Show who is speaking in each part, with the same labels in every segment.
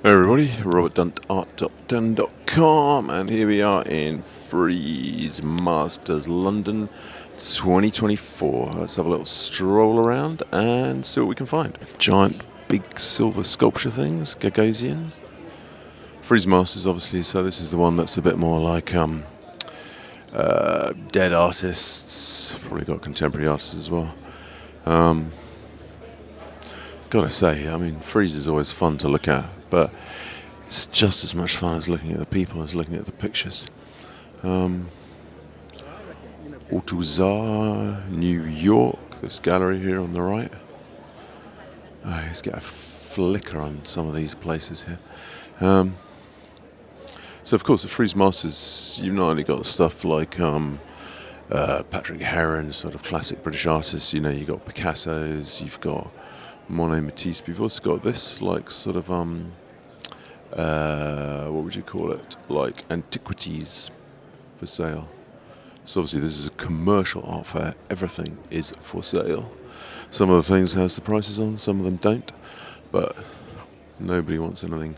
Speaker 1: Hey everybody, Robert Dunt, art.10.com, and here we are in Frieze Masters, London 2024. Let's have a little stroll around and see what we can find. Giant, big silver sculpture things, Gagosian. Frieze Masters, obviously, so this is the one that's a bit more like dead artists, probably got contemporary artists as well. Gotta say, I mean, Frieze is always fun to look at, but it's just as much fun as looking at the people as looking at the pictures. Altuzar, New York, this gallery here on the right. Let's get a flicker on some of these places here. So, of course, at Frieze Masters, you've not only got stuff like Patrick Heron, sort of classic British artists, you know, you've got Picasso's, you've got Monet, Matisse, but you've also got this, like, sort of, what would you call it? Like Antiquities for sale. So obviously this is a commercial art fair. Everything is for sale. Some of the things has the prices on, some of them don't. But nobody wants anything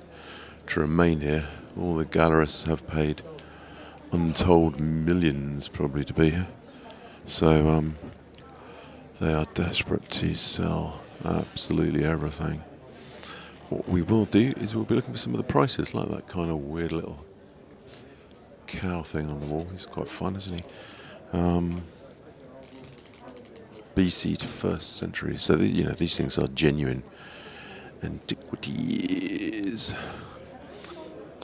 Speaker 1: to remain here. All the gallerists have paid untold millions probably to be here. So they are desperate to sell absolutely everything. What we will do is we'll be looking for some of the prices, like that kind of weird little cow thing on the wall. He's quite fun, isn't he? BC to 1st century. So, these things are genuine antiquities.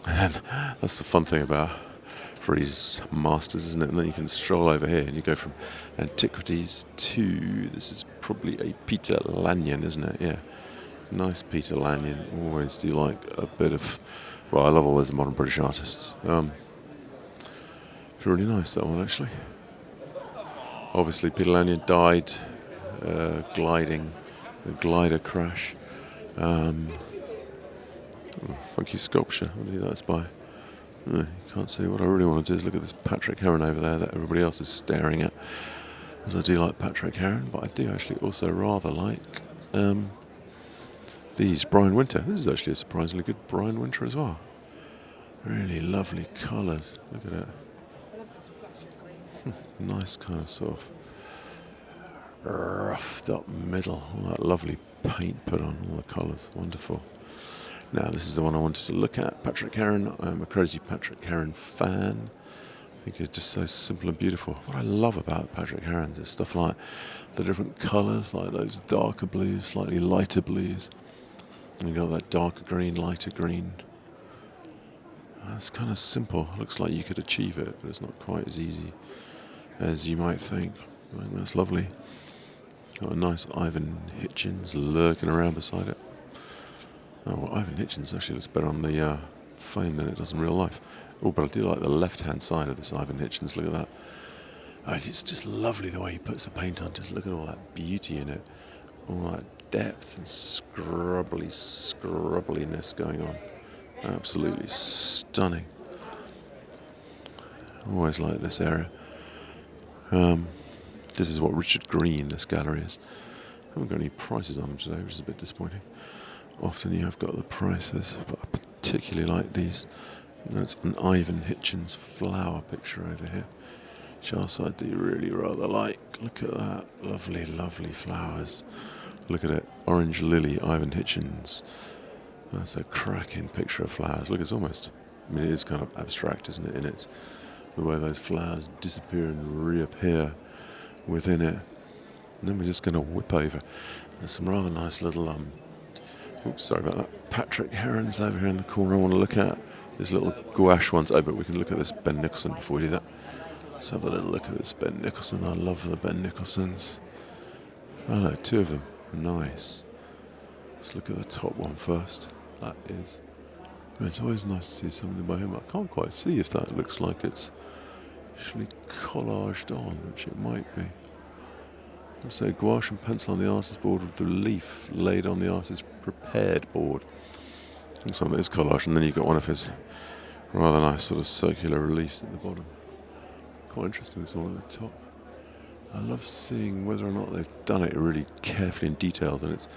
Speaker 1: And that's the fun thing about Frieze Masters, isn't it? And then you can stroll over here and you go from antiquities to, this is probably a Peter Lanyon, isn't it? Yeah. Nice Peter Lanyon. Always do like a bit of, well, I love all those modern British artists. It's really nice, that one, actually. Obviously, Peter Lanyon died gliding, a glider crash. Funky sculpture. What do you think that's by? You can't see. What I really want to do is look at this Patrick Heron over there that everybody else is staring at. As I do like Patrick Heron, but I do actually also rather like these Brian Winter. This is actually a surprisingly good Brian Winter as well. Really lovely colours. Look at it. Nice kind of sort of roughed up middle. All that lovely paint put on, all the colours. Wonderful. Now this is the one I wanted to look at. Patrick Heron. I'm a crazy Patrick Heron fan. I think it's just so simple and beautiful. What I love about Patrick Heron's is stuff like the different colours, like those darker blues, slightly lighter blues. And you got that darker green, lighter green. It's kind of simple. Looks like you could achieve it, but it's not quite as easy as you might think. I think that's lovely. Got a nice Ivon Hitchens lurking around beside it. Oh, well, Ivon Hitchens actually looks better on the phone than it does in real life. Oh, but I do like the left-hand side of this Ivon Hitchens. Look at that. Oh, it's just lovely the way he puts the paint on. Just look at all that beauty in it. All that depth and scrubbliness going on. Absolutely stunning. Always like this area. This is what Richard Green, this gallery is. I haven't got any prices on them today, which is a bit disappointing. Often you have got the prices, but I particularly like these. That's an Ivon Hitchens flower picture over here, which also I do really rather like. Look at that. Lovely, lovely flowers. Look at it. Orange lily, Ivon Hitchens. That's a cracking picture of flowers. Look, it's almost, I mean, it is kind of abstract, isn't it, in it? The way those flowers disappear and reappear within it. And then we're just going to whip over. There's some rather nice little, oops, sorry about that. Patrick Heron's over here in the corner I want to look at. There's little gouache ones. Oh, but we can look at this Ben Nicholson before we do that. Let's have a little look at this Ben Nicholson. I love the Ben Nicholsons. Oh no, two of them. Nice. Let's look at the top one first. That is. It's always nice to see something by him. I can't quite see if that looks like it's actually collaged on, which it might be. So gouache and pencil on the artist's board with the leaf laid on the artist's prepared board. And some of it is collage, and then you've got one of his rather nice sort of circular reliefs at the bottom. Quite interesting, this one at the top. I love seeing whether or not they've done it really carefully and detailed, and it's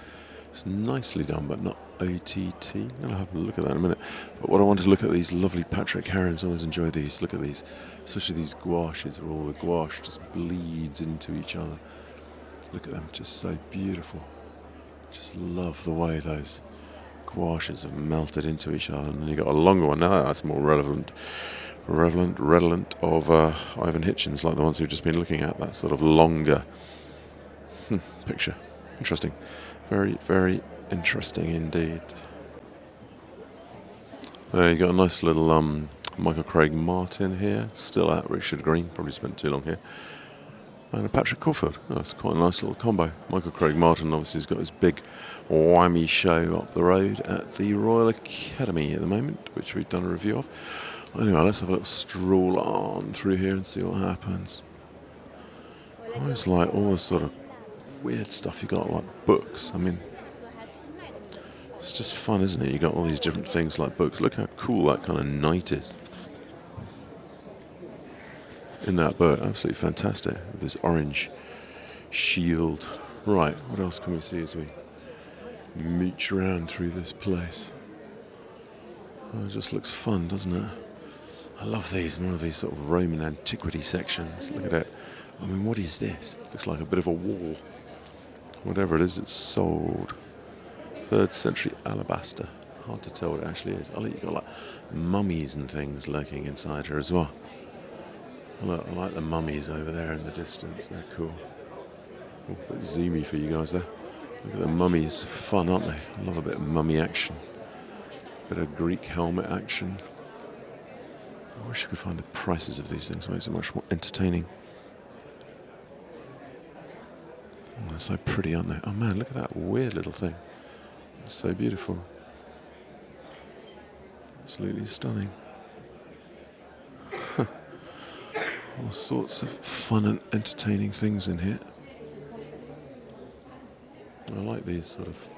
Speaker 1: nicely done, but not OTT. I'll have a look at that in a minute. But what I want to look at these lovely Patrick Herons. I always enjoy these. Look at these, especially these gouaches where all the gouache just bleeds into each other. Look at them, just so beautiful. Just love the way those gouaches have melted into each other. And then you've got a longer one now. That's more redolent of Ivon Hitchens, like the ones we've just been looking at. That sort of longer picture. Interesting. Very, very interesting indeed. There you got a nice little Michael Craig Martin here, still at Richard Green, probably spent too long here. And a Patrick Caulfield. Oh, it's quite a nice little combo. Michael Craig Martin obviously has got his big whammy show up the road at the Royal Academy at the moment, which we've done a review of. Anyway, let's have a little stroll on through here and see what happens. I always like all this sort of weird stuff you got, like books. I mean, it's just fun, isn't it? You got all these different things like books. Look how cool that kind of knight is in that book. Absolutely fantastic with this orange shield. Right, what else can we see as we mooch around through this place? Oh, it just looks fun, doesn't it? I love these, more of these sort of Roman antiquity sections. Look at it. I mean, what is this? Looks like a bit of a wall. Whatever it is, it's sold. 3rd century alabaster. Hard to tell what it actually is. Oh, look, you've got like mummies and things lurking inside her as well. Look, I like the mummies over there in the distance. They're cool. A bit zoomy for you guys there. Look at the mummies. Fun, aren't they? I love a bit of mummy action. Bit of Greek helmet action. I wish I could find the prices of these things. It makes it much more entertaining. Oh, they're so pretty, aren't they? Oh man, look at that weird little thing. It's so beautiful. Absolutely stunning. All sorts of fun and entertaining things in here. I like these sort of...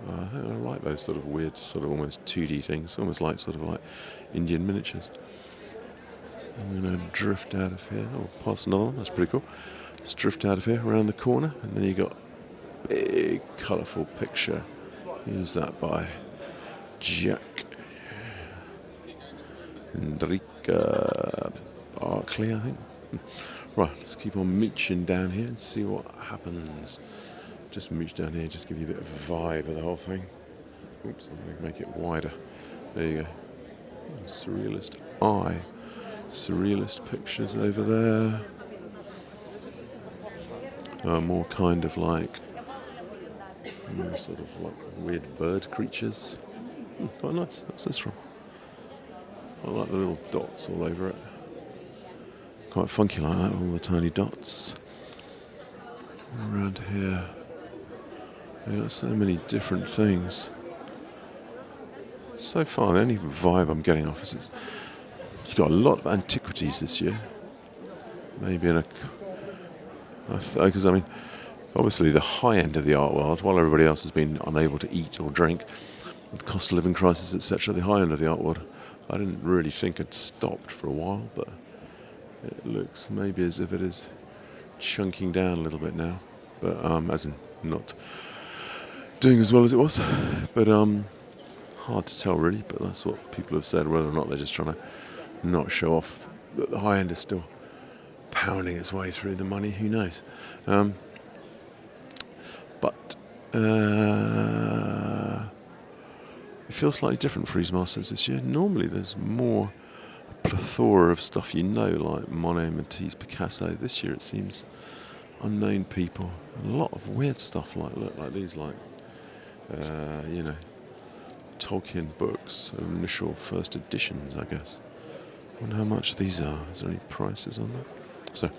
Speaker 1: I like those sort of weird, sort of almost 2D things, almost like sort of like Indian miniatures. I'm going to drift out of here. Oh, past another one. That's pretty cool. Let's drift out of here, around the corner, and then you got a big, colourful picture. Who's that by? Jack Enrica Barclay, I think. Right, let's keep on mooching down here and see what happens. Just mooch down here, just give you a bit of a vibe of the whole thing. Oops, I'm going to make it wider. There you go. Surrealist eye. Surrealist pictures over there. More kind of like, sort of like weird bird creatures. Quite nice. What's this from? I like the little dots all over it. Quite funky like that, all the tiny dots. Around here, there are so many different things. So far, the only vibe I'm getting off is you've got a lot of antiquities this year. Maybe in a... Because, I mean, obviously the high end of the art world, while everybody else has been unable to eat or drink, with the cost of living crisis, etc., the high end of the art world, I didn't really think had stopped for a while, but it looks maybe as if it is chunking down a little bit now. But, as in not doing as well as it was. But, hard to tell really, but that's what people have said, whether or not they're just trying to not show off that the high end is still pounding its way through the money, who knows. But it feels slightly different for Frieze Masters this year. Normally there's more plethora of stuff you know, like Monet, Matisse, Picasso. This year it seems unknown people. A lot of weird stuff like these, like Tolkien books, initial first editions, I guess. I wonder how much these are. Is there any prices on that? So,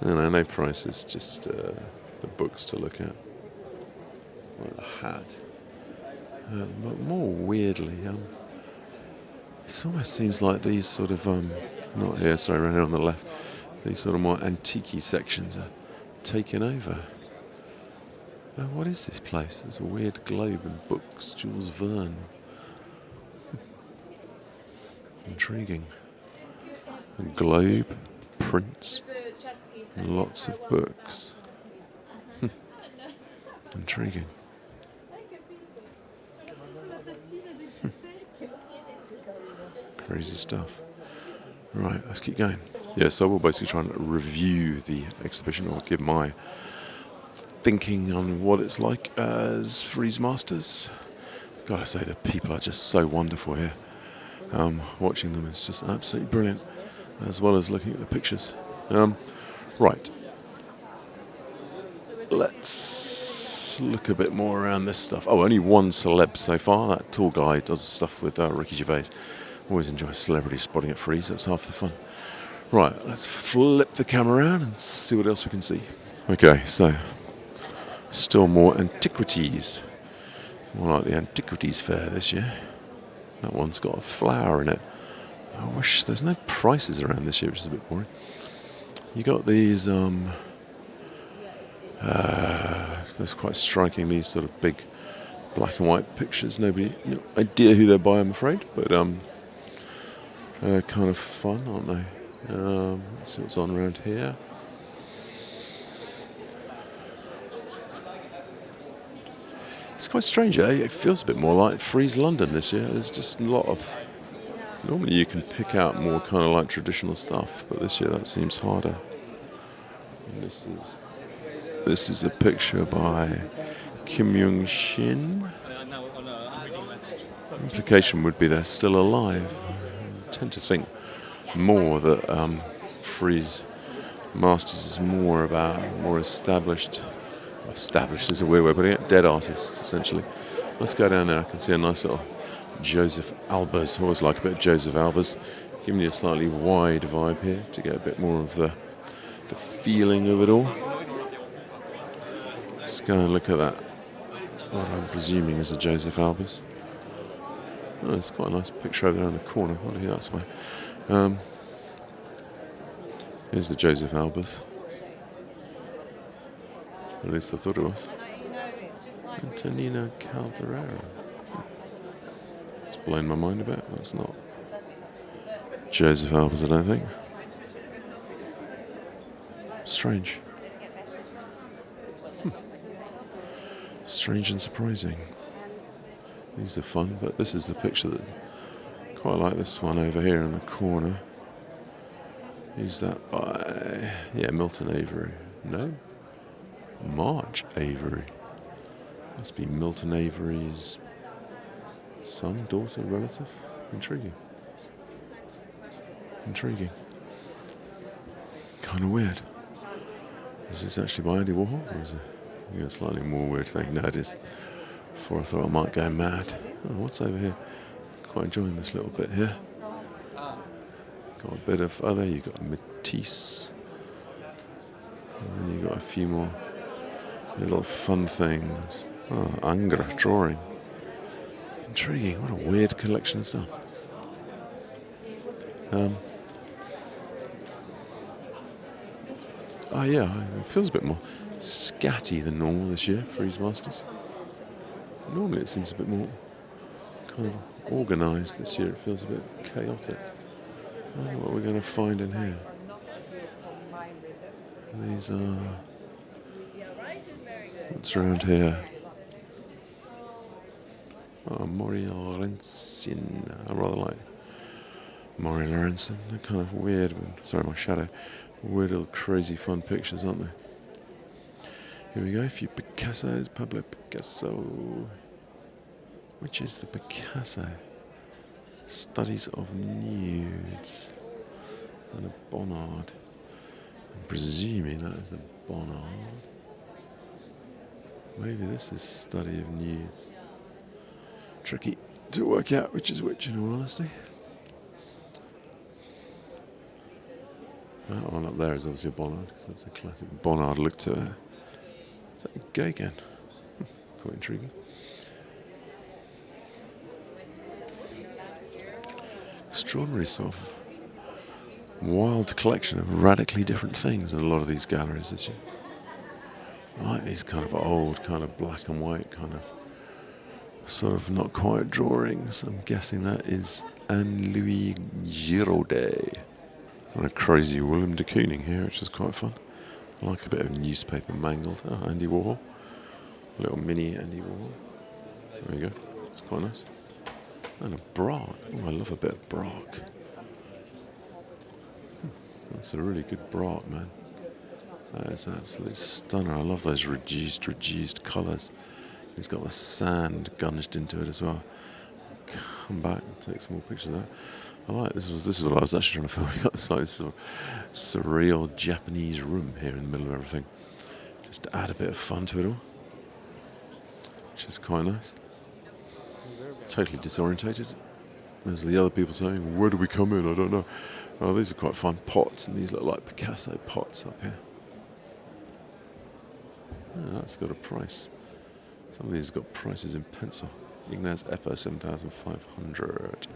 Speaker 1: no prices, just the books to look at. Like the hat. But more weirdly, it almost seems like these sort of, not here, sorry, right here on the left, these sort of more antique sections are taken over. What is this place? There's a weird globe and books, Jules Verne. Intriguing. A globe, prints, and lots of books. Intriguing. Crazy stuff. Right, let's keep going. Yeah, so we'll basically try and review the exhibition or give my thinking on what it's like as Frieze Masters. Gotta say, the people are just so wonderful here. Watching them is just absolutely brilliant, as well as looking at the pictures. Right, let's look a bit more around this stuff. Oh, only one celeb so far. That tall guy does stuff with Ricky Gervais. Always enjoy celebrity spotting at Frieze. That's half the fun. Right, let's flip the camera around and see what else we can see. Okay, so still more Antiquities. More like the Antiquities fair this year. That one's got a flower in it. I wish there's no prices around this year, which is a bit boring. You got these, that's quite striking, these sort of big black and white pictures. No idea who they're by, I'm afraid, but they're kind of fun, aren't they? Let's see what's on around here. It's quite strange, eh? It feels a bit more like Frieze London this year. There's just a lot of... Normally you can pick out more kind of like traditional stuff, but this year that seems harder. And this is a picture by Kim Young-shin. Implication would be they're still alive. I tend to think more that Frieze Masters is more established. Established is a weird way of putting it. Dead artists, essentially. Let's go down there. I can see a nice little Joseph Albers. I always like a bit of Joseph Albers. Giving you a slightly wide vibe here to get a bit more of the feeling of it all. Let's go and look at that. What I'm presuming is a Joseph Albers. Oh, it's quite a nice picture over there in the corner. I wonder who that's by. Here's the Joseph Albers. At least I thought it was. Antonino Calderera. It's blown my mind a bit. That's not Joseph Albers, I don't think. Strange. Strange and surprising. These are fun, but this is the picture that... Quite like this one over here in the corner. Who's that by? Yeah, Milton Avery. No? Marge Avery. Must be Milton Avery's son, daughter, relative. Intriguing. Intriguing. Kind of weird. Is this actually by Andy Warhol? Or is it a slightly more weird thing? No, it is. Before I thought I might go mad. Oh, what's over here? Quite enjoying this little bit here. Got a bit of... Oh, there you got Matisse. And then you got a few more little fun things. Oh, Angra drawing. Intriguing. What a weird collection of stuff. Oh yeah, it feels a bit more scatty than normal this year, Frieze Masters. Normally it seems a bit more kind of organised. This year it feels a bit chaotic. I don't know what we're going to find in here. These are... What's around here? Oh, Maury Lorenzen. I rather like Maury Lorenzen. They're kind of weird. Sorry, my shadow. Weird little crazy fun pictures, aren't they? Here we go. A few Picassos. Pablo Picasso. Which is the Picasso? Studies of Nudes. And a Bonnard. I'm presuming that is a Bonnard. Maybe this is Study of Nudes. Tricky to work out which is which, in all honesty. That one up there is obviously a Bonnard, because that's a classic Bonnard look to it. Is that Gauguin? Quite intriguing. Extraordinary sort of wild collection of radically different things in a lot of these galleries this year. I like these kind of old, kind of black and white, kind of sort of not quite drawings. I'm guessing that is Anne-Louis Giraudet. And a crazy Willem de Kooning here, which is quite fun. I like a bit of newspaper mangled. Oh, Andy Warhol. Little mini Andy Warhol. There we go. It's quite nice. And a Braque. Oh, I love a bit of Braque. That's a really good Braque, man. That is absolutely stunner. I love those reduced colours. He's got the sand gunged into it as well. Come back and take some more pictures of that. I like this. This is what I was actually trying to film. We got this like sort of surreal Japanese room here in the middle of everything, just to add a bit of fun to it all, which is quite nice. Totally disorientated. There's the other people saying, "Where do we come in? I don't know." Oh, these are quite fun pots, and these look like Picasso pots up here. Oh, that's got a price. Some of these have got prices in pencil. Ignaz Epper, 7,500.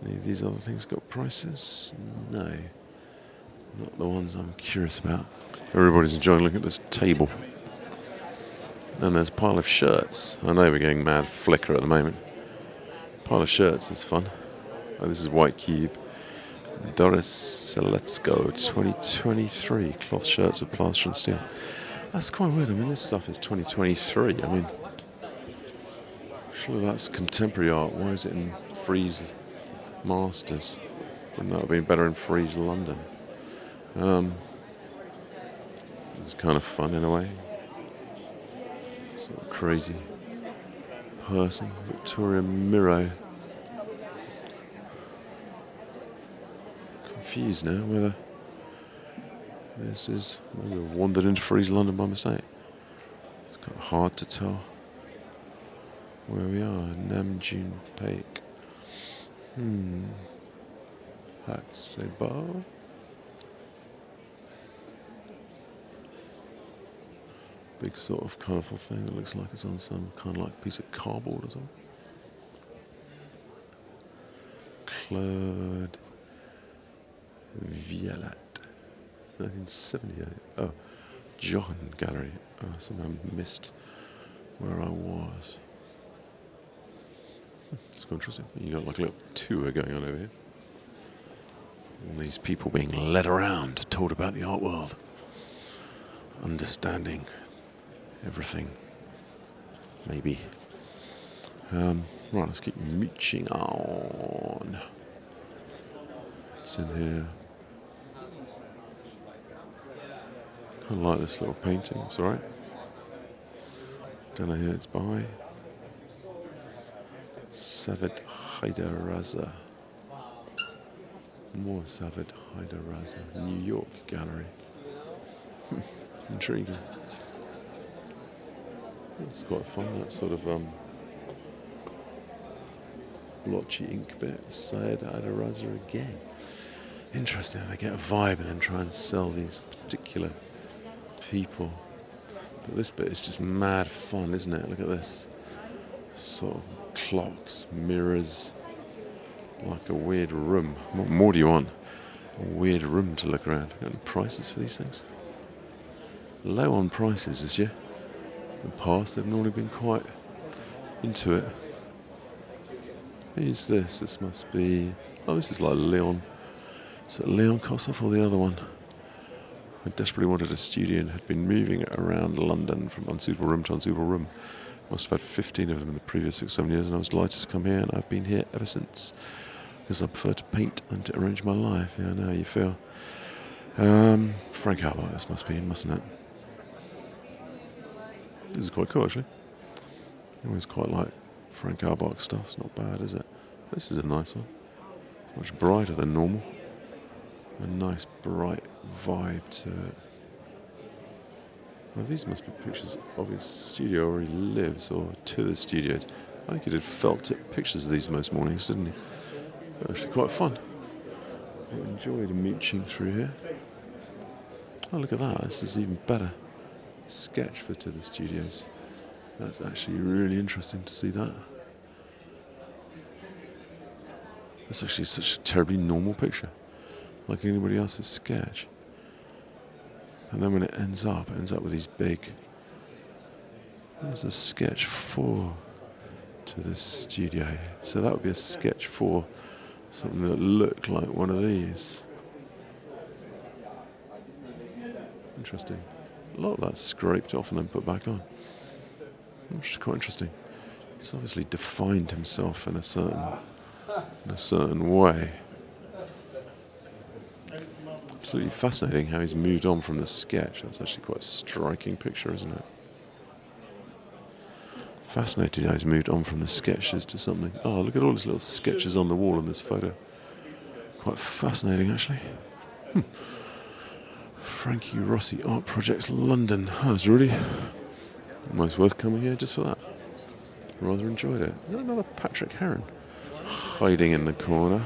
Speaker 1: Any of these other things got prices? No. Not the ones I'm curious about. Everybody's enjoying looking at this table. And there's a pile of shirts. I know we're getting mad flicker at the moment. Pile of shirts is fun. Oh, this is White Cube. Doris Seletsko, 2023. Cloth shirts with plaster and steel. That's quite weird. I mean, this stuff is 2023. I mean, surely that's contemporary art. Why is it in Frieze Masters? Wouldn't that have been better in Frieze London? This is kind of fun in a way. Sort of crazy person. Victoria Miro. Confused now whether this is... Maybe I wandered into Frieze London by mistake. It's kind of hard to tell where we are. Namjoon Paik. Hatseba. Big sort of colourful thing that looks like it's on some kind of like piece of cardboard or something. Claude Violet. 1978. Oh, John Gallery. Oh, somehow missed where I was. It's quite interesting. You got like a little tour going on over here. All these people being led around, told about the art world, understanding everything. Maybe. Right, let's keep mooching on. What's in here? Kind of like this little painting, it's alright. Don't know who it's by. Savid Hyderraza. More Savid Hyderraza. New York Gallery. Intriguing. It's quite fun, that sort of blotchy ink bit. Savid Hyderraza again. Interesting how they get a vibe and then try and sell these particular people. But this bit is just mad fun, isn't it? Look at this. Sort of clocks, mirrors, like a weird room. What more do you want? A weird room to look around. Got any prices for these things? Low on prices this year. In the past, they've normally been quite into it. Who's this? This must be... Oh, this is like Leon. Is it Leon Kossoff or the other one? I desperately wanted a studio and had been moving around London from unsuitable room to unsuitable room. Must have had 15 of them in the previous 6-7 years, and I was delighted to come here, and I've been here ever since. Because I prefer to paint than to arrange my life. Yeah, I know how you feel. Frank Auerbach, this must be in, mustn't it? This is quite cool, actually. I always quite like Frank Auerbach stuff. It's not bad, is it? This is a nice one. It's much brighter than normal. A nice, bright vibe to it. Well, these must be pictures of his studio where he lives, or to the studios. I think he did felt tip pictures of these most mornings, didn't he? They're actually quite fun. I enjoyed mooching through here. Oh, look at that. This is even better. Sketch for To the Studios. That's actually really interesting to see that. That's actually such a terribly normal picture. Like anybody else's sketch. And then when it ends up with these big... There's a sketch for To the Studio. So that would be a sketch for something that looked like one of these. Interesting. A lot of that's scraped off and then put back on. which is quite interesting. He's obviously defined himself in a certain way. Absolutely fascinating how he's moved on from the sketch. That's actually quite a striking picture, isn't it? Fascinating how he's moved on from the sketches to something. Oh, look at all his little sketches on the wall in this photo. Quite fascinating, actually. Frankie Rossi Art Projects London. Oh, it's really almost worth coming here just for that. Rather enjoyed it. Another Patrick Heron hiding in the corner.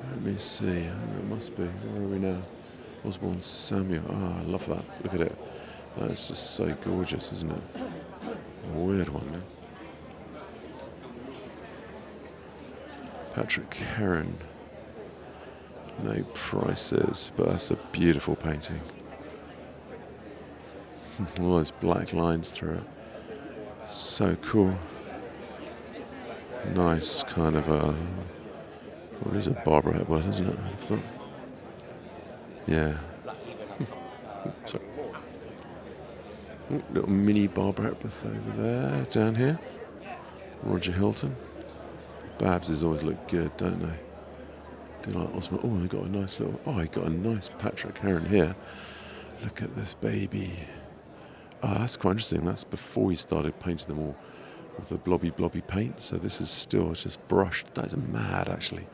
Speaker 1: Let me see. That must be. Where are we now? Osborne Samuel. I love that. Look at it. That's just so gorgeous, isn't it? A weird one, man. Patrick Heron. No prices, but that's a beautiful painting. All those black lines through it. So cool. Nice kind of a... Well, it is a Barbara Hepworth, isn't it? I thought. Yeah. Sorry. Little mini Barbara Hepworth over there, down here. Roger Hilton. Babses always look good, don't they? Do you like Osmond? Oh, they got a nice little... Oh, he got a nice Patrick Heron here. Look at this baby. Oh, that's quite interesting. That's before he started painting them all with the blobby paint. So this is still just brushed. That is mad, actually.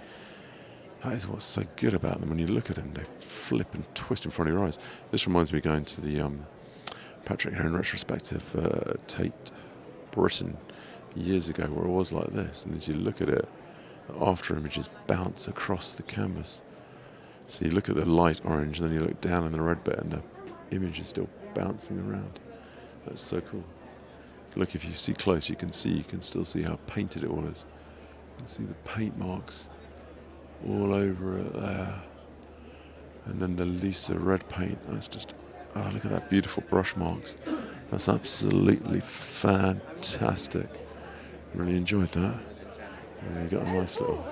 Speaker 1: That is what's so good about them. When you look at them, they flip and twist in front of your eyes. This reminds me of going to the Patrick Heron retrospective Tate Britain years ago, where it was like this. And as you look at it, the after images bounce across the canvas. So you look at the light orange, and then you look down in the red bit, and the image is still bouncing around. That's so cool. Look, if you see close, you can still see how painted it all is. You can see the paint marks all over it there. And then the looser red paint, that's just, look at that beautiful brush marks. That's absolutely fantastic. Really enjoyed that. And you got a nice little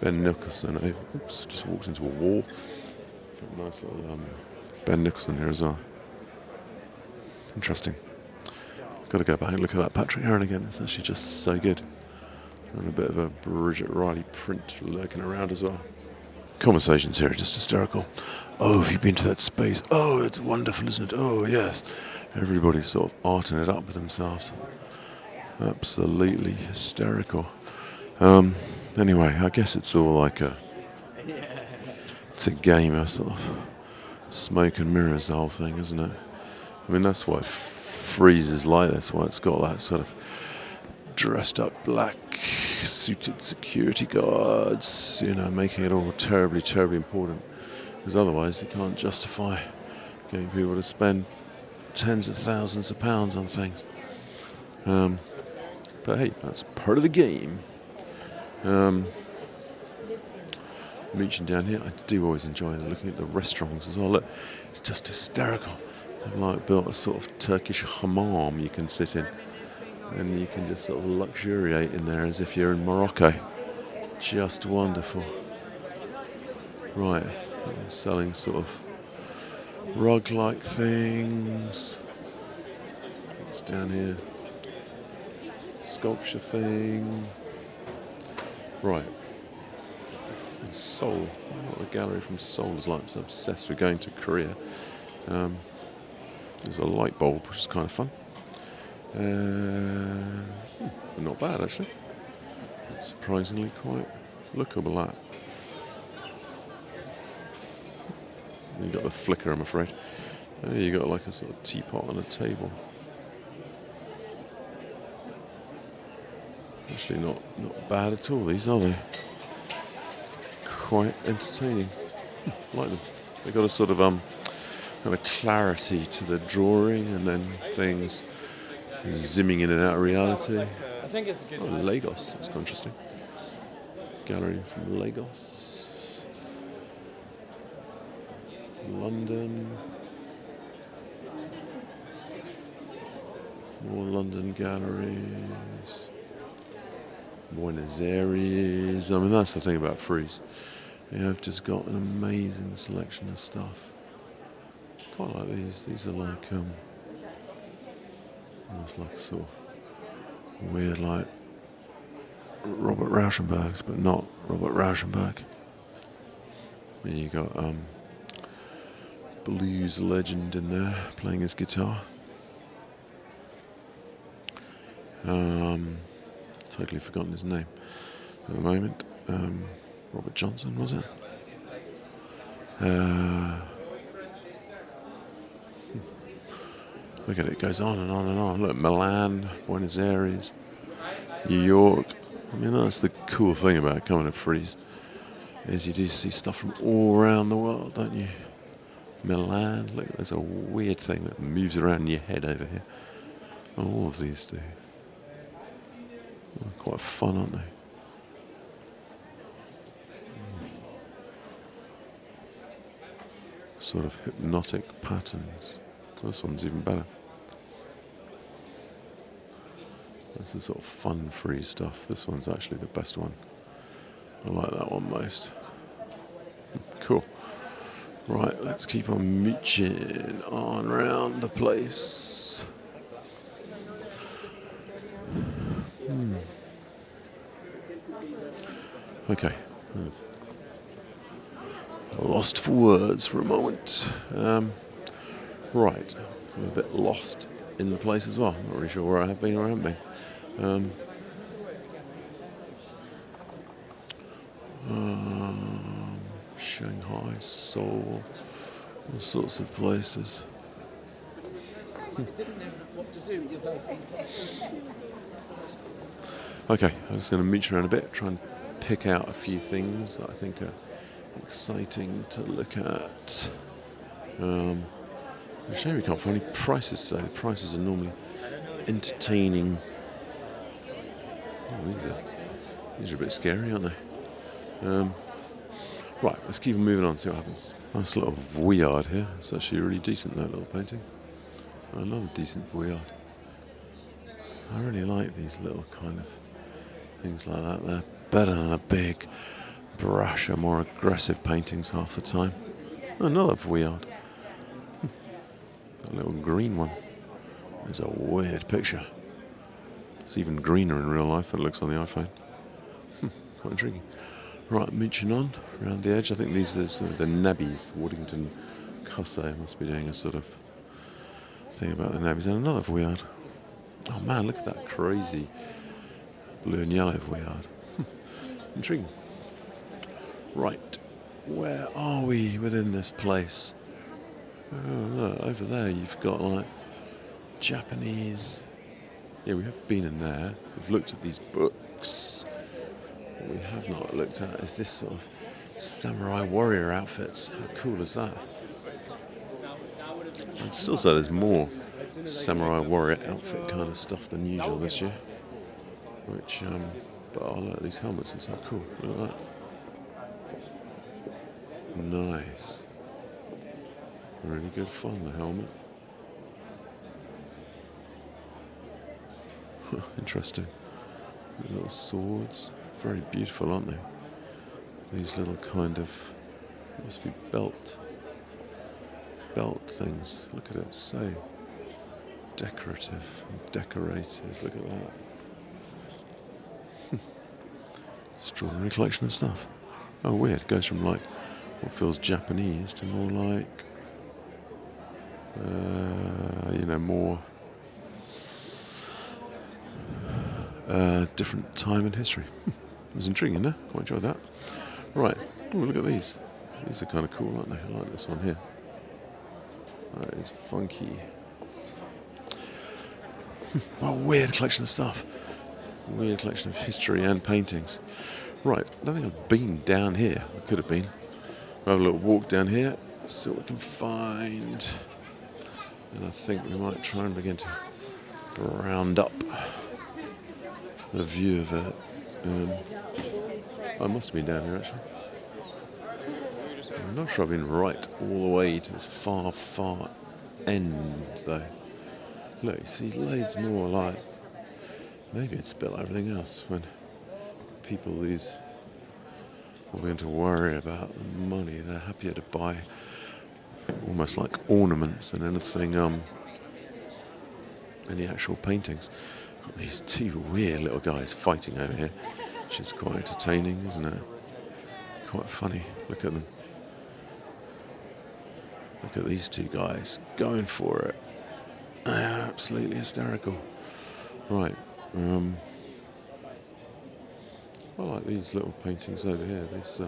Speaker 1: Ben Nicholson. Oops, just walked into a wall. Got a nice little Ben Nicholson here as well. Interesting. Got to go back and look at that Patrick Heron again. It's actually just so good. And a bit of a Bridget Riley print lurking around as well. Conversations here are just hysterical. Oh, have you been to that space? Oh, it's wonderful, isn't it? Oh, yes. Everybody's sort of arting it up with themselves. Absolutely hysterical. Anyway, I guess it's all like it's a game of sort of smoke and mirrors, the whole thing, isn't it? I mean, that's why Frieze is like this, why it's got that sort of dressed up black suited security guards, making it all terribly, terribly important. Because otherwise you can't justify getting people to spend tens of thousands of pounds on things. But hey, that's part of the game. Reaching down here, I do always enjoy looking at the restaurants as well. Look, it's just hysterical. I've like built a sort of Turkish hammam you can sit in, and you can just sort of luxuriate in there as if you're in Morocco. Just wonderful. Right, I'm selling sort of rug-like things. What's down here? Sculpture thing. Right. And Seoul. What the gallery from Seoul is like. I'm so obsessed with going to Korea. There's a light bulb, which is kind of fun. Not bad, actually. Surprisingly quite lookable, that. You got the flicker, I'm afraid. You got like a sort of teapot on a table. Actually not bad at all, these, are they? Quite entertaining. Like them. They got a sort of kind of clarity to the drawing, and then things zimming in and out of reality.
Speaker 2: I think it's a good
Speaker 1: Lagos, that's quite interesting. Gallery from Lagos. London. More London galleries. Buenos Aires. I mean, that's the thing about Frieze. I've just got an amazing selection of stuff. Quite like these. These are like Almost like a sort of weird, like Robert Rauschenberg's, but not Robert Rauschenberg. And you got blues legend in there playing his guitar. Totally forgotten his name at the moment. Robert Johnson, was it? Look at it, it goes on and on and on. Look, Milan, Buenos Aires, New York. I mean, that's the cool thing about coming to Frieze, is you do see stuff from all around the world, don't you? Milan, look, there's a weird thing that moves around in your head over here. All of these do. They're quite fun, aren't they? Sort of hypnotic patterns. This one's even better. That's the sort of fun free stuff. This one's actually the best one. I like that one most. Cool. Right, let's keep on mooching on around the place. Okay. Lost for words for a moment. Right, I'm a bit lost in the place as well. Not really sure where I have been or haven't been. Shanghai, Seoul, all sorts of places. Okay, I'm just going to mooch around a bit, try and pick out a few things that I think are exciting to look at. It's a shame we can't find any prices today. The prices are normally entertaining. Oh, these are a bit scary, aren't they? Right, let's keep on moving on, see what happens. Nice little voyard here. It's actually really decent, that little painting. I love a decent voyard. I really like these little kind of things like that. They're better than a big, brasher, more aggressive paintings half the time. Another voyard. That little green one. It's a weird picture. It's even greener in real life than it looks on the iPhone. Quite intriguing. Right, mooching on around the edge. I think these are sort of the Nabis. Waddington Cusso must be doing a sort of thing about the Nabis. And another voyard. Oh man, look at that crazy blue and yellow voyard. Intriguing. Right, where are we within this place? Oh, look, over there you've got like Japanese. Yeah, we have been in there. We've looked at these books. What we have not looked at is this sort of samurai warrior outfits. How cool is that? I'd still say there's more samurai warrior outfit kind of stuff than usual this year. Which, but I like these helmets. It's so cool. Look at that. Nice. Really good fun, the helmet. Interesting. Little swords. Very beautiful, aren't they? These little kind of, must be belt things. Look at it, so decorative and decorated. Look at that. Extraordinary collection of stuff. Oh, weird. It goes from like what feels Japanese to more like, more different time in history. It was intriguing there. Quite enjoyed that. Right. Oh, look at these. These are kind of cool, aren't they? I like this one here. That is funky. What a weird collection of stuff. Weird collection of history and paintings. Right. I don't think I've been down here. I could have been. We'll have a little walk down here. See what we can find. And I think we might try and begin to round up the view of it. I must have been down here actually. I'm not sure I've been right all the way to this far, far end though. Look, you see loads more like, maybe it's a bit like everything else when people are going to worry about the money. They're happier to buy almost like ornaments than anything any actual paintings. Got these two weird little guys fighting over here, which is quite entertaining, isn't it? Quite funny. Look at them. Look at these two guys going for it. Absolutely hysterical. Right. I like these little paintings over here. These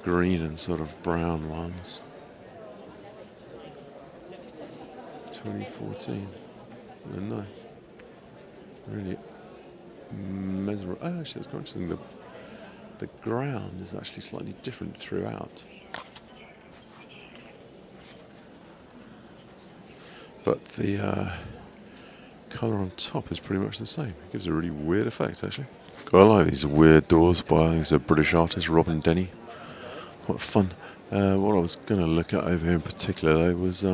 Speaker 1: green and sort of brown ones. 2014. They're nice. Really mesmerizing. Oh, actually, it's quite interesting. The ground is actually slightly different throughout. But the colour on top is pretty much the same. It gives a really weird effect, actually. I like these weird doors by, I think it's a British artist, Robert Dunt. Quite fun. What I was going to look at over here in particular, though, was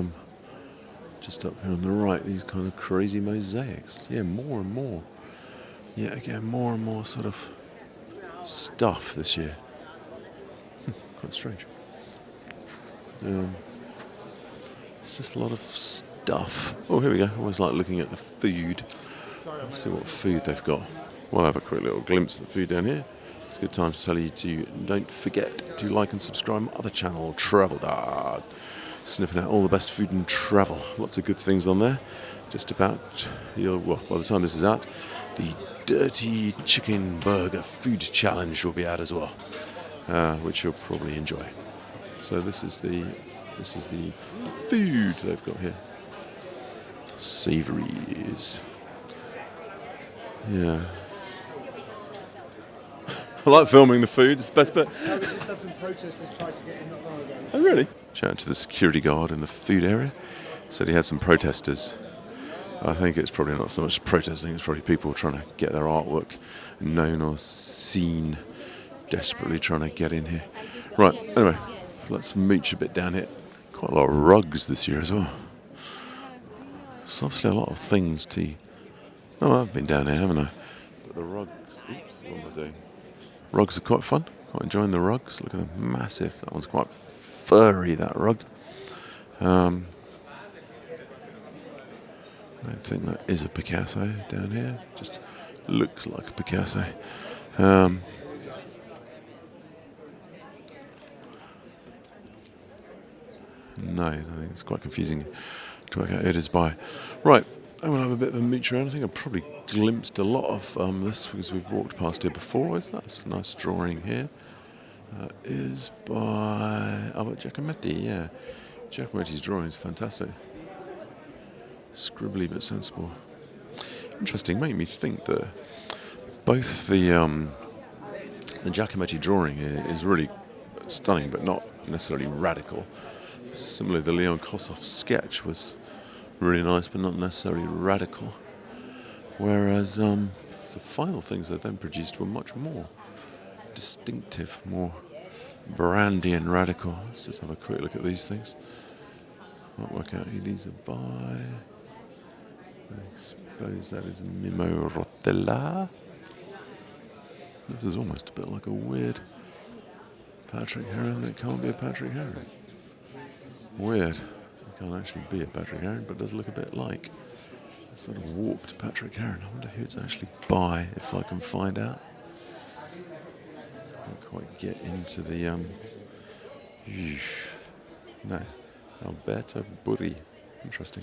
Speaker 1: just up here on the right, these kind of crazy mosaics. Yeah, more and more. Yeah, again, more and more sort of stuff this year. Quite strange. It's just a lot of stuff. Oh, here we go. I always like looking at the food. Let's see what food they've got. We'll have a quick little glimpse of the food down here. It's a good time to tell you to don't forget to like and subscribe my other channel, Travel Dog. Sniffing out all the best food and travel. Lots of good things on there. Just about, well, by the time this is out, the Dirty Chicken Burger Food Challenge will be out as well, which you'll probably enjoy. So this is the food they've got here. Savouries. Yeah. I like filming the food, it's the best bit.
Speaker 2: No, we just had some protesters try to get in not long ago.
Speaker 1: Oh, really? Chatting to the security guard in the food area. Said he had some protesters. I think it's probably not so much protesting, it's probably people trying to get their artwork known or seen, desperately trying to get in here. Right, anyway, let's mooch a bit down here. Quite a lot of rugs this year as well. So obviously a lot of things to... Oh, I've been down here, haven't I? But the rugs... Oops, what am I doing? Rugs are quite fun. Quite enjoying the rugs. Look at them, massive. That one's quite furry, that rug. I don't think that is a Picasso down here. Just looks like a Picasso. No, I think it's quite confusing to work out who it is by. Right, I'm going to have a bit of a mooch around. I think I've probably glimpsed a lot of this because we've walked past here before. That's a nice drawing here. Is by Albert Giacometti, yeah. Giacometti's drawing is fantastic. Scribbly but sensible. Interesting, made me think that both the Giacometti drawing is really stunning but not necessarily radical. Similarly, the Leon Kossoff sketch was really nice but not necessarily radical. Whereas the final things they then produced were much more distinctive, more brandy and radical. Let's just have a quick look at these things. Can't work out who these are by. I suppose that is Mimo Rotella. This is almost a bit like a weird Patrick Heron that can't be a Patrick Heron. Weird. It can't actually be a Patrick Heron, but does look a bit like a sort of warped Patrick Heron. I wonder who it's actually by, if I can find out. Can't quite get into the no, Alberto Burri. Interesting.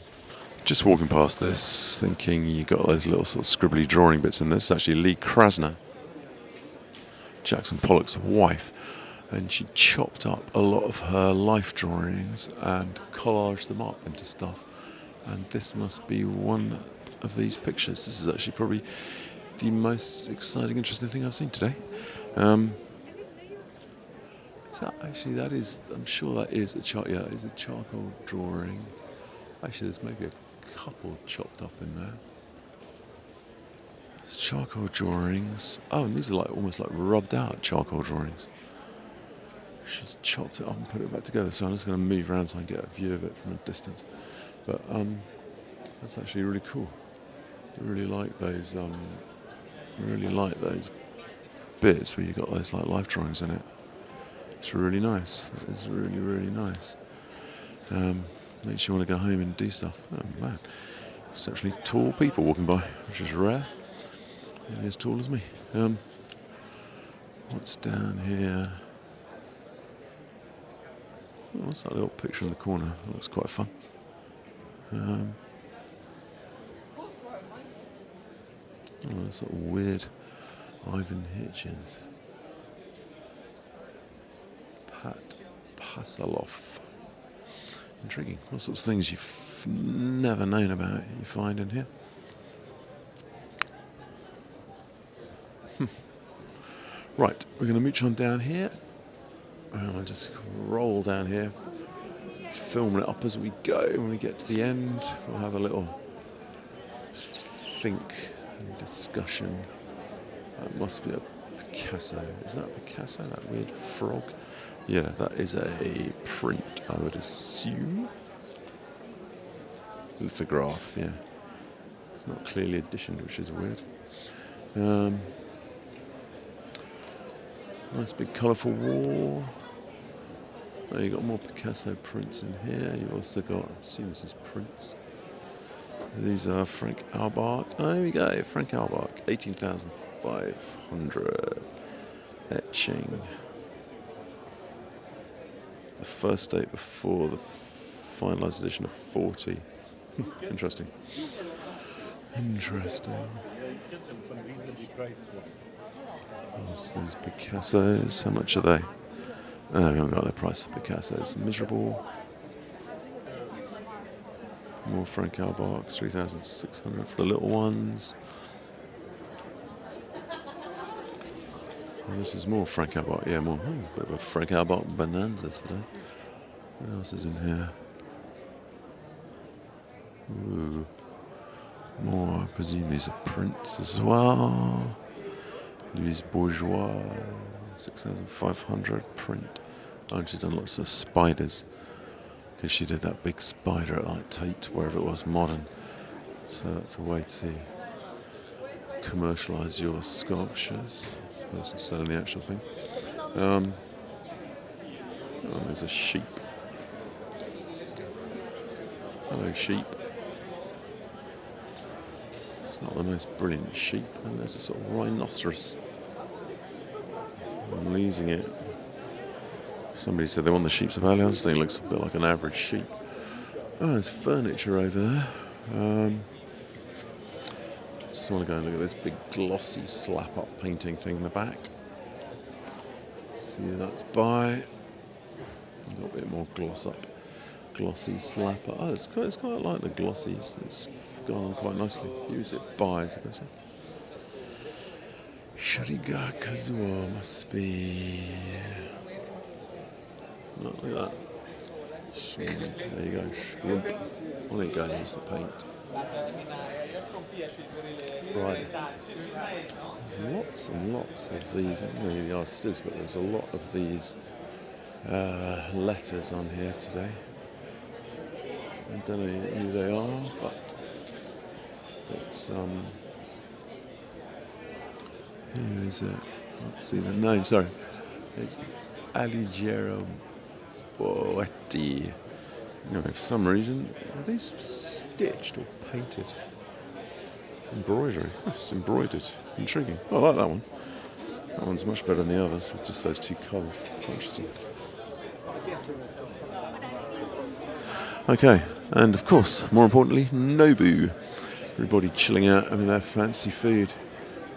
Speaker 1: Just walking past this, thinking you got those little sort of scribbly drawing bits in this. It's actually Lee Krasner, Jackson Pollock's wife, and she chopped up a lot of her life drawings and collaged them up into stuff. And this must be one of these pictures. This is actually probably the most exciting, interesting thing I've seen today. So actually, that is, I'm sure that is a is a charcoal drawing. Actually, there's maybe a couple chopped up in there. It's charcoal drawings. Oh, and these are like almost like rubbed out charcoal drawings. She's chopped it up and put it back together. So I'm just going to move around so I can get a view of it from a distance. But that's actually really cool. I really like those. Really like those bits where you got those like life drawings in it. It's really nice. It's really, really nice. Makes you want to go home and do stuff. Oh man, Essentially tall people walking by, which is rare. Nearly as tall as me. What's down here? Oh, what's that little picture in the corner? That looks quite fun. Oh, that's sort of weird. Ivon Hitchens. Pat Pasaloff. Intriguing. What sorts of things you've never known about you find in here? Right, we're going to mooch on down here. I'll just roll down here, filming it up as we go. When we get to the end, we'll have a little think and discussion. That must be a Picasso. Is that a Picasso? That weird frog? Yeah, that is a print, I would assume. Lithograph, yeah. It's not clearly editioned, which is weird. Nice big colourful wall. Oh, you've got more Picasso prints in here. You've also got, I assume this is prints. These are Frank Auerbach. Oh, there we go, Frank Auerbach, 18,500. Etching. The first date before the finalised edition of 40. Interesting. Interesting. What's these Picassos? How much are they? Oh, we haven't got no price for Picassos. Miserable. More Frank Auerbach, 3,600 for the little ones. And this is more Frank Auerbach. Yeah, more. Bit of a Frank Auerbach bonanza today. What else is in here? Ooh. More, I presume these are prints as well. Louise Bourgeois, 6,500 print. Oh, she's done lots of spiders. Because she did that big spider at like Tate, wherever it was, modern. So that's a way to commercialise your sculptures, I suppose, instead of the actual thing. Oh, there's a sheep. Hello, sheep. It's not the most brilliant sheep, and there's a sort of rhinoceros. I'm losing it. Somebody said they want the sheep's value. I just think it looks a bit like an average sheep. Oh, there's furniture over there. Just want to go and look at this big glossy slap-up painting thing in the back. See, that's by. A little bit more gloss-up. Glossy slap-up. Oh, it's quite like the glossies. It's gone on quite nicely. Use it by, as I say. Shuriga Kazuo must be. Oh, look at that. There you go. Schlump. Well, there you go. Use the paint. Right. There's lots and lots of these. I don't know who the artist is, but there's a lot of these letters on here today. I don't know who they are, but it's who is it? Let's see the name. Sorry, it's Alighiero Boetti. Anyway, for some reason, are these stitched or painted? Embroidery. Oh, it's embroidered. Intriguing. Oh, I like that one. That one's much better than the others, with just those two colours. Interesting. Okay, and of course, more importantly, Nobu. Everybody chilling out, having their fancy food.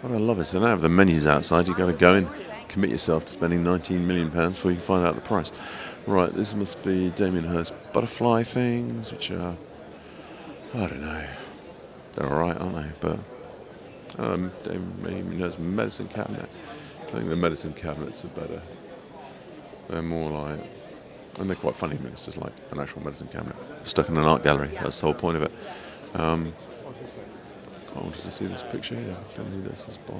Speaker 1: What I love is they don't have the menus outside. You've got to go in, commit yourself to spending £19 million before you can find out the price. Right, this must be Damien Hirst butterfly things, which are, I don't know, they're alright, aren't they? But Damien Hirst medicine cabinet. I think the medicine cabinets are better. They're more like, and they're quite funny. I mean, it's just like an actual medicine cabinet stuck in an art gallery. That's the whole point of it. I wanted to see this picture here. I don't know who this is by.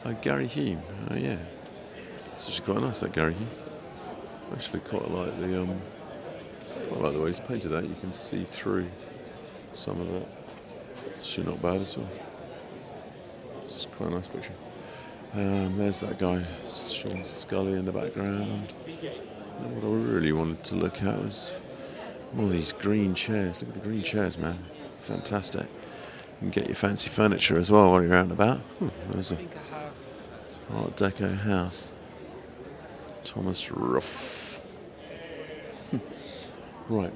Speaker 1: Oh, Gary Hume. Oh, yeah. It's actually quite nice, that Gary Hume. Actually, quite like the way he's painted that. You can see through some of it. It's actually not bad at all. It's quite a nice picture. There's that guy, Sean Scully, in the background. And what I really wanted to look at was all these green chairs. Look at the green chairs, man. fantastic. You can get your fancy furniture as well while you're out and about. There's a Art Deco house. Thomas Ruff. Right.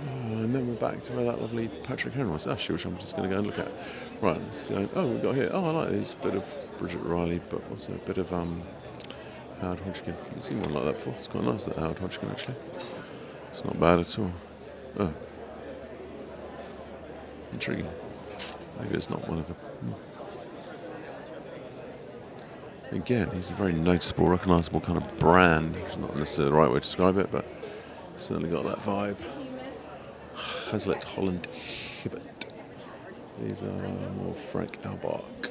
Speaker 1: And then we're back to where that lovely Patrick Heron was, actually, which I'm just going to go and look at. Right, let's go. Oh, we've got here. Oh, I like this. A bit of Bridget Riley, but also a bit of Howard Hodgkin. I haven't seen one like that before. It's quite nice, that Howard Hodgkin, actually. It's not bad at all. Oh. Intriguing. Maybe it's not one of them. Again, he's a very noticeable, recognisable kind of brand. It's not necessarily the right way to describe it, but certainly got that vibe. Hazlitt, Holland, Hibbert. These are more Frank Auerbach,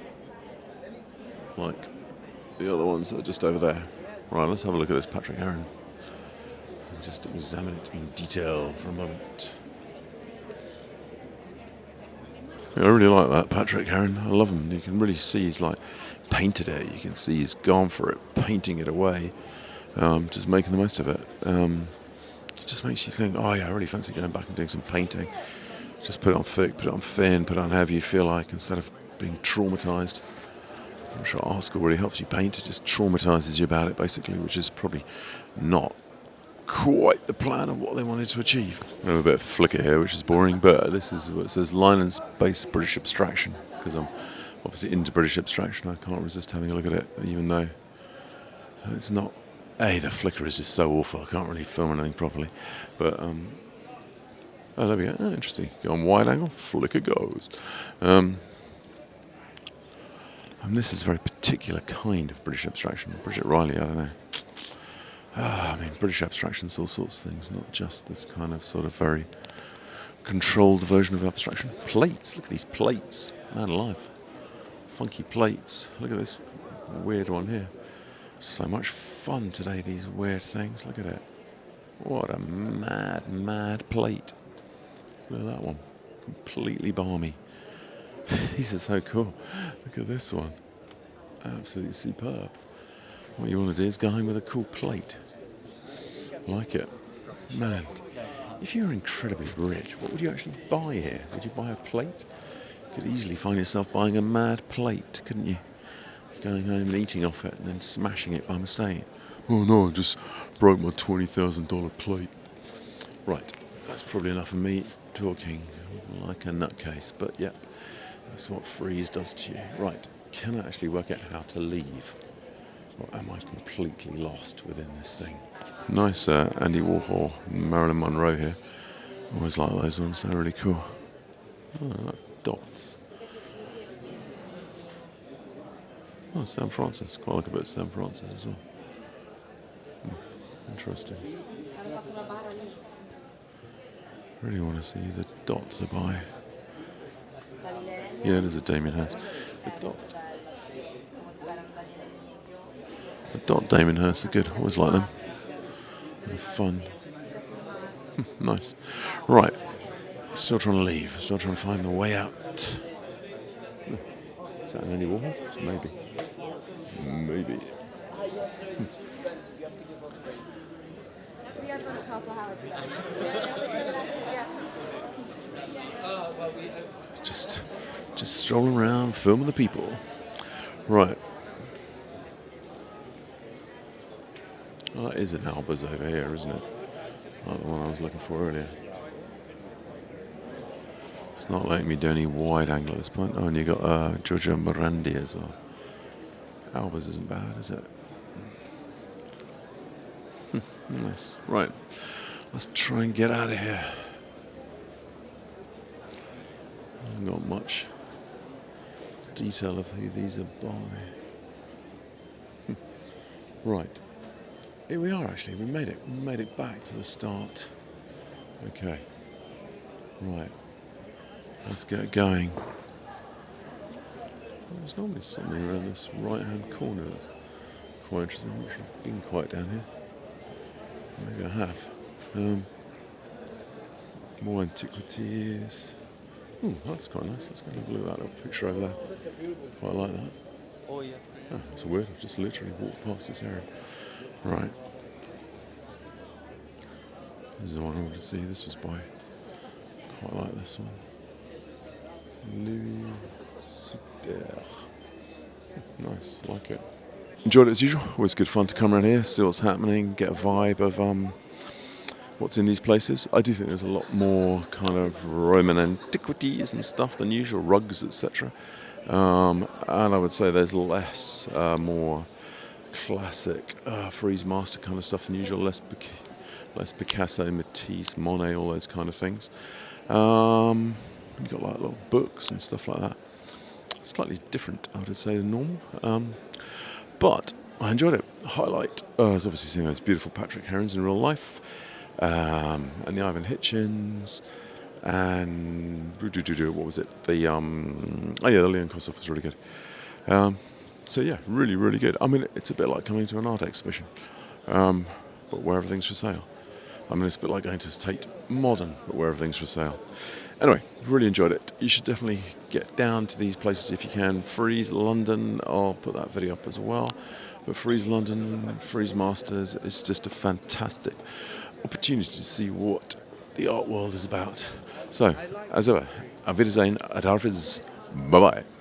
Speaker 1: like the other ones that are just over there. Right, let's have a look at this Patrick Heron and just examine it in detail for a moment. Yeah, I really like that Patrick Heron. I love him. You can really see he's like painted it. You can see he's gone for it, painting it away, just making the most of it. It just makes you think, oh yeah, I really fancy going back and doing some painting. Just put it on thick, put it on thin, put it on however you feel like, instead of being traumatised. I'm sure art school really helps you paint. It just traumatises you about it, basically, which is probably not quite the plan of what they wanted to achieve. I have a bit of flicker here, which is boring, but this is what it says, line and space British abstraction, because I'm obviously into British abstraction. I can't resist having a look at it, even though it's not... the flicker is just so awful. I can't really film anything properly. But, oh, there we go. Oh, interesting. Go on wide angle, flicker goes. And this is a very particular kind of British abstraction. Bridget Riley, I don't know. I mean, British abstraction's all sorts of things, not just this kind of sort of very controlled version of abstraction. Plates, look at these plates. Man alive. Funky plates. Look at this weird one here. So much fun today, these weird things. Look at it. What a mad, mad plate. Look at that one. Completely balmy. These are so cool. Look at this one. Absolutely superb. What you want to do is go home with a cool plate. Like it. Man, if you were incredibly rich, what would you actually buy here? Would you buy a plate? You could easily find yourself buying a mad plate, couldn't you? Going home and eating off it and then smashing it by mistake. Oh no, I just broke my $20,000 plate. Right, that's probably enough of me talking like a nutcase, but yep, that's what Frieze does to you. Right, can I actually work out how to leave? Or am I completely lost within this thing? Nice Andy Warhol, Marilyn Monroe here. Always like those ones, they're really cool. Oh, I like dots. Oh, San Francis. Quite like a bit of San Francis as well. Interesting. Really want to see the dots are by. Yeah, there's a Damien Hirst. The dot Damien Hirst are good. Always like them. They're fun. Nice. Right. Still trying to leave. Still trying to find the way out. Is that an Andy Warhol? Maybe. Maybe. Just strolling around, filming the people. Right. Well, that is an Albers over here, isn't it? Like the one I was looking for earlier. It's not letting me do any wide angle at this point. Oh, and you got Giorgio Morandi as well. Albers isn't bad, is it? Nice. Right. Let's try and get out of here. I haven't got much detail of who these are by. Right. Here we are, actually. We made it. We made it back to the start. Okay. Right. Let's get going. There's normally something around this right-hand corner that's quite interesting. I'm not sure I've been quite down here. Maybe I have. More Antiquities. Oh, that's quite nice. Let's go and have a look at that little picture over there. Quite like that. Oh, yeah. Oh, it's weird. I've just literally walked past this area. Right. This is the one I wanted to see. This was by. Quite like this one. Louis Suter. Nice, like it. Enjoyed it as usual. Always good fun to come around here, see what's happening, get a vibe of what's in these places. I do think there's a lot more kind of Roman antiquities and stuff than usual, rugs, etc. And I would say there's less, more classic Frieze Master kind of stuff than usual, less Picasso, Matisse, Monet, all those kind of things. You've got like little books and stuff like that. Slightly different, I would say, than normal. But I enjoyed it. Highlight is obviously seeing those beautiful Patrick Herons in real life, and the Ivon Hitchens, and what was it? The the Leon Kossoff was really good. So yeah, really, really good. I mean, it's a bit like coming to an art exhibition, but where everything's for sale. I mean, it's a bit like going to Tate Modern, but where everything's for sale. Anyway, really enjoyed it. You should definitely get down to these places if you can. Frieze London, I'll put that video up as well. But Frieze London, Frieze Masters, it's just a fantastic opportunity to see what the art world is about. So, as ever, auf Wiedersehen, Adarfiz, bye-bye.